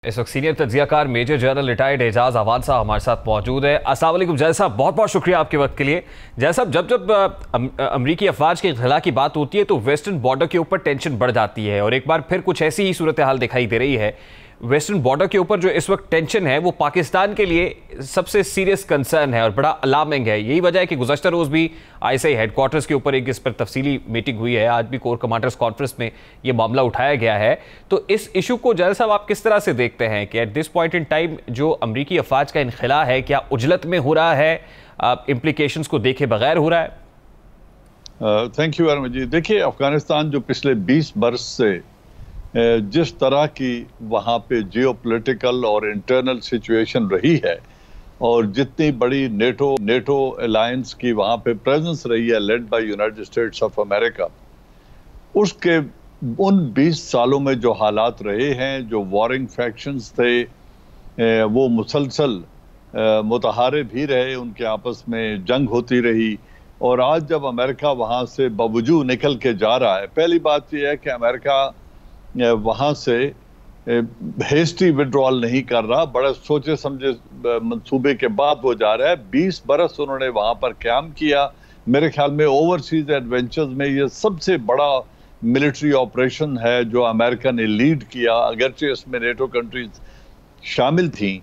इस वक्त सीनियर तज्जियाकार major general retired Ejaz Awan साहब हमारे साथ मौजूद है। अस्सलाम वालेकुम जय साहब, बहुत बहुत शुक्रिया आपके वक्त के लिए। जय साहब, जब जब अमरीकी अफवाज के खिला की बात होती है तो वेस्टर्न बॉर्डर के ऊपर टेंशन बढ़ जाती है और एक बार फिर कुछ ऐसी ही सूरत हाल दिखाई दे रही है। वेस्टर्न बॉर्डर के ऊपर जो इस वक्त टेंशन है वो पाकिस्तान के लिए सबसे सीरियस कंसर्न है और बड़ा अलार्मिंग है। यही वजह है कि गुज़श्ता रोज़ भी ISI हेडक्वार्टर्स के ऊपर एक इस पर तफसीली मीटिंग हुई है। आज भी कोर कमांडर्स कॉन्फ्रेंस में ये मामला उठाया गया है। तो इस इशू को जय साहब आप किस तरह से देखते हैं कि at this point in time जो अमरीकी अफवाज का इनखिला है क्या उजलत में हो रहा है, इम्प्लीकेशंस को देखे बगैर हो रहा है? थैंक यू अरम जी। देखिए, अफगानिस्तान जो पिछले 20 बरस से जिस तरह की वहाँ पे जियोपॉलिटिकल और इंटरनल सिचुएशन रही है और जितनी बड़ी नेटो अलायंस की वहाँ पे प्रेजेंस रही है led by United states of America, उसके उन 20 सालों में जो हालात रहे हैं, जो वॉरिंग फैक्शंस थे वो मुसलसल मुतहारे भी रहे, उनके आपस में जंग होती रही। और आज जब अमेरिका वहाँ से बावजूद निकल के जा रहा है, पहली बात यह है कि अमेरिका वहाँ से हेस्टी विड्रॉल नहीं कर रहा, बड़े सोचे समझे मंसूबे के बाद वो जा रहा है। 20 बरस उन्होंने वहाँ पर काम किया। मेरे ख्याल में ओवरसीज एडवेंचर्स में ये सबसे बड़ा मिलिट्री ऑपरेशन है जो अमेरिका ने लीड किया, अगरचे इसमें नेटो कंट्रीज शामिल थी।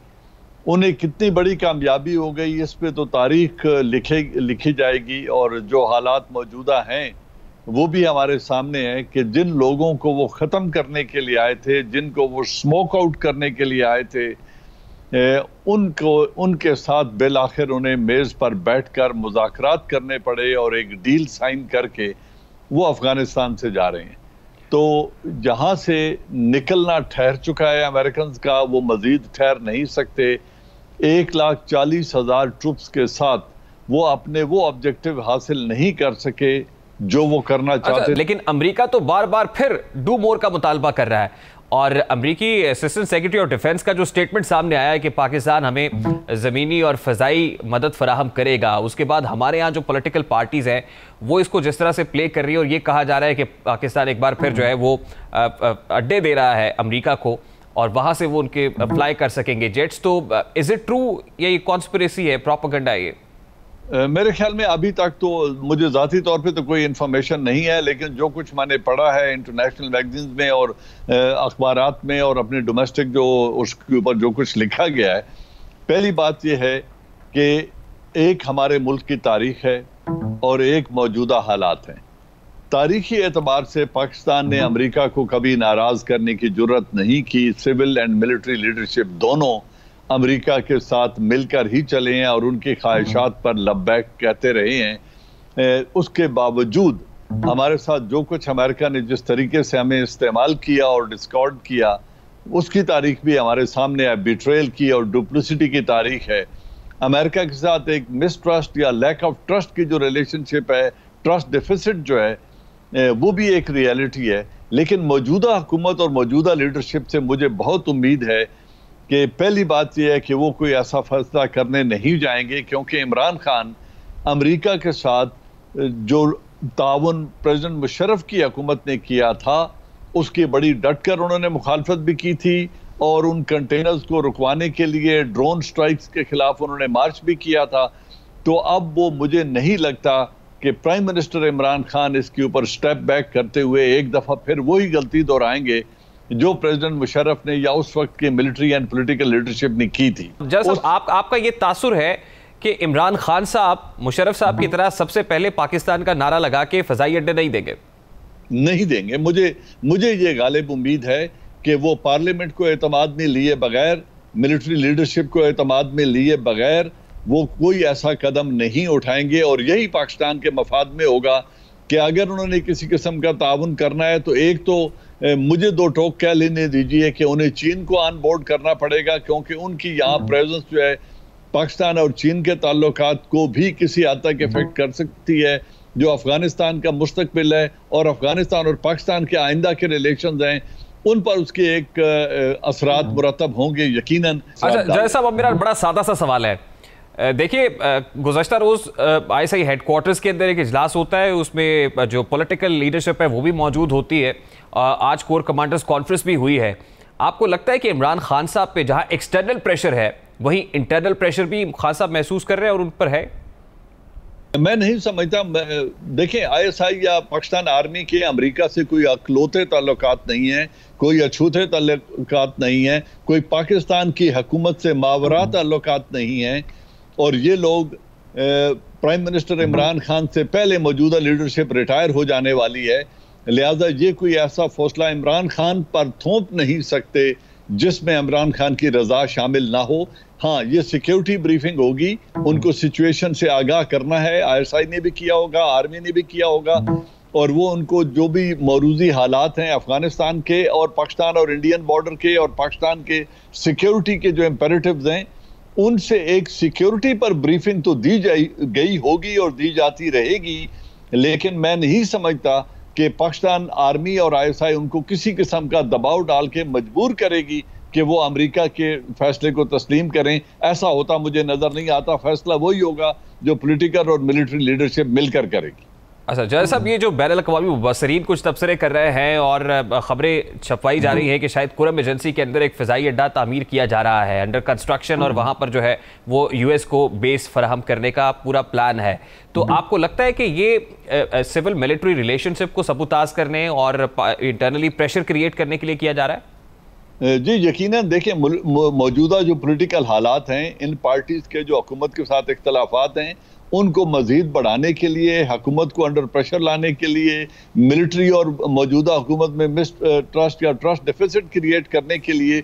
उन्हें कितनी बड़ी कामयाबी हो गई इस पे तो तारीख लिखी जाएगी। और जो हालात मौजूदा हैं वो भी हमारे सामने है कि जिन लोगों को वो ख़त्म करने के लिए आए थे, जिनको वो स्मोक आउट करने के लिए आए थे, उनके साथ बिल आखिर उन्हें मेज़ पर बैठकर मुज़ाकरात करने पड़े और एक डील साइन करके वो अफ़गानिस्तान से जा रहे हैं। तो जहाँ से निकलना ठहर चुका है अमेरिकन का, वो मज़ीद ठहर नहीं सकते। 1,40,000 ट्रुप्स के साथ वो अपने वो ऑब्जेक्टिव हासिल नहीं कर सके जो वो करना चाहते। लेकिन अमेरिका तो बार बार फिर डू मोर का मुतालबा कर रहा है और अमेरिकी असिस्टेंट सेक्रेटरी ऑफ डिफेंस का जो स्टेटमेंट सामने आया है कि पाकिस्तान हमें ज़मीनी और फ़ज़ाई मदद फराहम करेगा, उसके बाद हमारे यहाँ जो पॉलिटिकल पार्टीज़ हैं वो इसको जिस तरह से प्ले कर रही है और ये कहा जा रहा है कि पाकिस्तान एक बार फिर जो है वो अड्डे दे रहा है अमेरिका को और वहाँ से वो उनके अप्लाई कर सकेंगे जेट्स। तो इज़ इट ट्रू, ये कॉन्स्पिरेसी है, प्रोपेगेंडा है ये? मेरे ख्याल में अभी तक तो मुझे ज़ाती तौर पे तो कोई इन्फॉर्मेशन नहीं है, लेकिन जो कुछ मैंने पढ़ा है इंटरनेशनल मैगजीन्स में और अखबारात में और अपने डोमेस्टिक जो उसके ऊपर जो कुछ लिखा गया है, पहली बात यह है कि एक हमारे मुल्क की तारीख है और एक मौजूदा हालात हैं। तारीखी एतबार से पाकिस्तान ने अमेरिका को कभी नाराज़ करने की जुर्रत नहीं की। सिविल एंड मिलिट्री लीडरशिप दोनों अमेरिका के साथ मिलकर ही चले हैं और उनकी ख्वाहिशात पर लब्बैक कहते रहे हैं। उसके बावजूद हमारे साथ जो कुछ अमेरिका ने जिस तरीके से हमें इस्तेमाल किया और डिस्कॉर्ड किया, उसकी तारीख भी हमारे सामने है। बिट्रेयल की और डुप्लिसिटी की तारीख है। अमेरिका के साथ एक मिसट्रस्ट या लैक ऑफ ट्रस्ट की जो रिलेशनशिप है, ट्रस्ट डेफिसिट जो है, वो भी एक रियलिटी है। लेकिन मौजूदा हुकूमत और मौजूदा लीडरशिप से मुझे बहुत उम्मीद है कि पहली बात यह है कि वो कोई ऐसा फैसला करने नहीं जाएंगे, क्योंकि इमरान खान अमेरिका के साथ जो ताउन प्रेसिडेंट मुशर्रफ की हुकूमत ने किया था उसकी बड़ी डटकर उन्होंने मुखालफत भी की थी और उन कंटेनर्स को रुकवाने के लिए ड्रोन स्ट्राइक्स के खिलाफ उन्होंने मार्च भी किया था। तो अब वो मुझे नहीं लगता कि प्राइम मिनिस्टर इमरान खान इसके ऊपर स्टेप बैक करते हुए एक दफ़ा फिर वही गलती दोहराएंगे जो प्रेसिडेंट मुशर्रफ ने या उस वक्त के मिलिट्री एंड पॉलिटिकल लीडरशिप ने की थी। जैसा आपका ये तासुर है कि इमरान खान साहब मुशर्रफ साहब की तरह सबसे पहले पाकिस्तान का नारा लगा के फ़ज़ाई अड्डे नहीं देंगे। मुझे ये गालिब उम्मीद है कि वो पार्लियामेंट को एतमाद में लिए बगैर, मिलिट्री लीडरशिप को एतमाद में लिए बगैर वो कोई ऐसा कदम नहीं उठाएंगे। और यही पाकिस्तान के मफाद में होगा कि अगर उन्होंने किसी किस्म का ताउन करना है तो एक तो मुझे दो टोक कह लेने दीजिए कि उन्हें चीन को ऑन बोर्ड करना पड़ेगा, क्योंकि उनकी यहाँ प्रेजेंस जो है पाकिस्तान और चीन के ताल्लुकात को भी किसी हद तक इफेक्ट कर सकती है। जो अफगानिस्तान का मुस्तकबिल है और अफगानिस्तान और पाकिस्तान के आइंदा के रिलेशंस हैं, उन पर उसके एक असरात मुरतब होंगे यकीनन। अच्छा जय साहब, अब मेरा बड़ा सादा सा सवाल है। देखिए, गुज़श्ता रोज़ ISI हेडक्वार्टर्स के अंदर एक इजलास होता है, उसमें जो पॉलिटिकल लीडरशिप है वो भी मौजूद होती है। आज कोर कमांडर्स कॉन्फ्रेंस भी हुई है। आपको लगता है कि इमरान खान साहब पे जहां एक्सटर्नल प्रेशर है वहीं इंटरनल प्रेशर भी खान साहब महसूस कर रहे हैं और उन पर है? मैं नहीं समझता। देखें, आईएसआई या पाकिस्तान आर्मी के अमेरिका से कोई अकलौते ताल्लुकात नहीं है, कोई अछूते ताल्लुकात नहीं है, कोई पाकिस्तान की हुकूमत से मावरा ताल्लुकात नहीं है। और ये लोग प्राइम मिनिस्टर इमरान खान से पहले मौजूदा लीडरशिप रिटायर हो जाने वाली है, लिहाजा ये कोई ऐसा फैसला इमरान खान पर थोप नहीं सकते जिसमें इमरान खान की रजा शामिल ना हो। हाँ, ये सिक्योरिटी ब्रीफिंग होगी, उनको सिचुएशन से आगाह करना है। आईएसआई ने भी किया होगा, आर्मी ने भी किया होगा, और वो उनको जो भी मौरूजी हालात हैं अफगानिस्तान के और पाकिस्तान और इंडियन बॉर्डर के और पाकिस्तान के सिक्योरिटी के जो इम्पेरेटिव्स हैं, उनसे एक सिक्योरिटी पर ब्रीफिंग तो दी गई होगी और दी जाती रहेगी। लेकिन मैं नहीं समझता कि पाकिस्तान आर्मी और आईएसआई उनको किसी किस्म का दबाव डाल के मजबूर करेगी कि वो अमेरिका के फैसले को तस्लीम करें। ऐसा होता मुझे नजर नहीं आता। फैसला वही होगा जो पॉलिटिकल और मिलिट्री लीडरशिप मिलकर करेगी। अच्छा जय साहब, ये जो बैनुल अक़वामी मुबस्सरीन कुछ तबसरे कर रहे हैं और खबरें छपवाई जा रही है कि शायद कुरम एजेंसी के अंदर एक फ़िज़ाई अड्डा तामीर किया जा रहा है, अंडर कंस्ट्रक्शन, और वहाँ पर जो है वो यूएस को बेस फराहम करने का पूरा प्लान है। तो आपको लगता है कि ये सिविल मिलिट्री रिलेशनशिप को सबूताज करने और इंटरनली प्रेशर क्रिएट करने के लिए किया जा रहा है? जी यकीनन। देखें, मौजूदा जो पॉलिटिकल हालात हैं, इन पार्टीज के जो हुकूमत के साथ इख्तलाफात हैं, उनको मजीद बढ़ाने के लिए, हुकूमत को अंडर प्रेशर लाने के लिए, मिलिट्री और मौजूदा हुकूमत में मिसट्रस्ट या ट्रस्ट डेफिसिट क्रिएट करने के लिए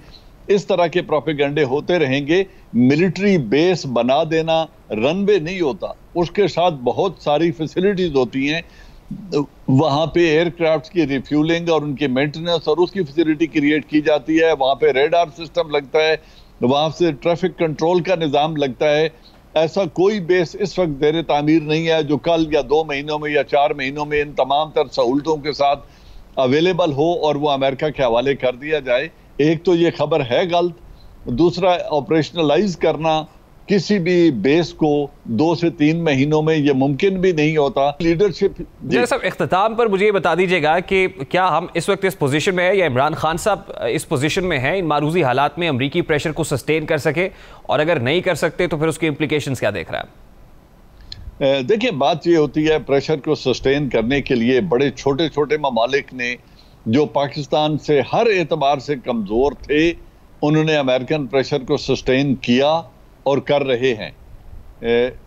इस तरह के प्रोपेगेंडे होते रहेंगे। मिलिट्री बेस बना देना रनवे नहीं होता, उसके साथ बहुत सारी फैसिलिटीज होती हैं। वहाँ पे एयरक्राफ्ट की रिफ्यूलिंग और उनकी मेंटेनेंस और उसकी फैसिलिटी क्रिएट की जाती है। वहाँ पे रेडार सिस्टम लगता है, वहाँ से ट्रैफिक कंट्रोल का निज़ाम लगता है। ऐसा कोई बेस इस वक्त ज़ेर तामीर नहीं है जो कल या 2 महीनों में या 4 महीनों में इन तमाम तर सहूलतों के साथ अवेलेबल हो और वो अमेरिका के हवाले कर दिया जाए। एक तो ये खबर है गलत, दूसरा ऑपरेशनलाइज करना किसी भी बेस को 2 से 3 महीनों में ये मुमकिन भी नहीं होता। लीडरशिप जी सब इख्तिताम पर मुझे ये बता दीजिएगा कि क्या हम इस वक्त इस पोजीशन में है या इमरान खान साहब इस पोजीशन में हैं इन मारूजी हालात में अमरीकी प्रेशर को सस्टेन कर सके, और अगर नहीं कर सकते तो फिर उसके इम्प्लीकेशंस क्या देख रहा है? देखिए, बात ये होती है प्रेशर को सस्टेन करने के लिए बड़े छोटे छोटे ममालिक ने जो पाकिस्तान से हर एतबार से कमज़ोर थे, उन्होंने अमेरिकन प्रेशर को सस्टेन किया और कर रहे हैं।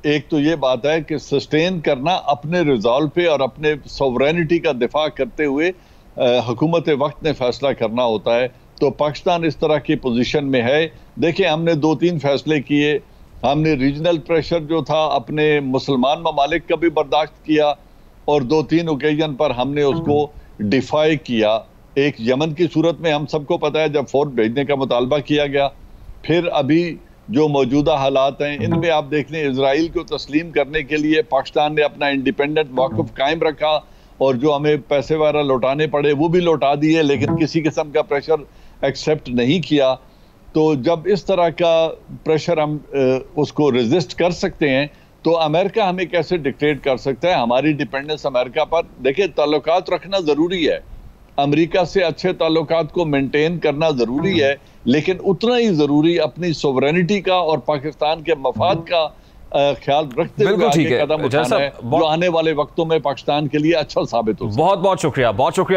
एक तो ये बात है कि सस्टेन करना अपने रिजॉल्व पे और अपने सॉवरेनिटी का दिफा करते हुए हुकूमत वक्त ने फैसला करना होता है। तो पाकिस्तान इस तरह की पोजीशन में है। देखिए, हमने 2-3 फैसले किए। हमने रीजनल प्रेशर जो था अपने मुसलमान ममालिक का भी बर्दाश्त किया और 2-3 ओकेजन पर हमने उसको डिफाई किया। एक यमन की सूरत में हम सबको पता है जब फोर्स भेजने का मुतालबा किया गया। फिर अभी जो मौजूदा हालात हैं इनमें आप देख लें, इजराइल को तस्लीम करने के लिए पाकिस्तान ने अपना इंडिपेंडेंट मौक़िफ़ कायम रखा और जो हमें पैसे वगैरह लौटाने पड़े वो भी लौटा दिए, लेकिन किसी किस्म का प्रेशर एक्सेप्ट नहीं किया। तो जब इस तरह का प्रेशर हम उसको रेजिस्ट कर सकते हैं तो अमेरिका हमें कैसे डिक्टेट कर सकता है? हमारी डिपेंडेंस अमेरिका पर। देखिए, ताल्लुकात रखना ज़रूरी है, अमेरिका से अच्छे ताल्लुकात को मेंटेन करना ज़रूरी है, लेकिन उतना ही ज़रूरी अपनी सोवरेनिटी का और पाकिस्तान के मफाद का ख्याल रखते हुए आगे कदम उठाना है जो आने वाले वक्तों में पाकिस्तान के लिए अच्छा साबित हो। बहुत बहुत शुक्रिया, बहुत शुक्रिया।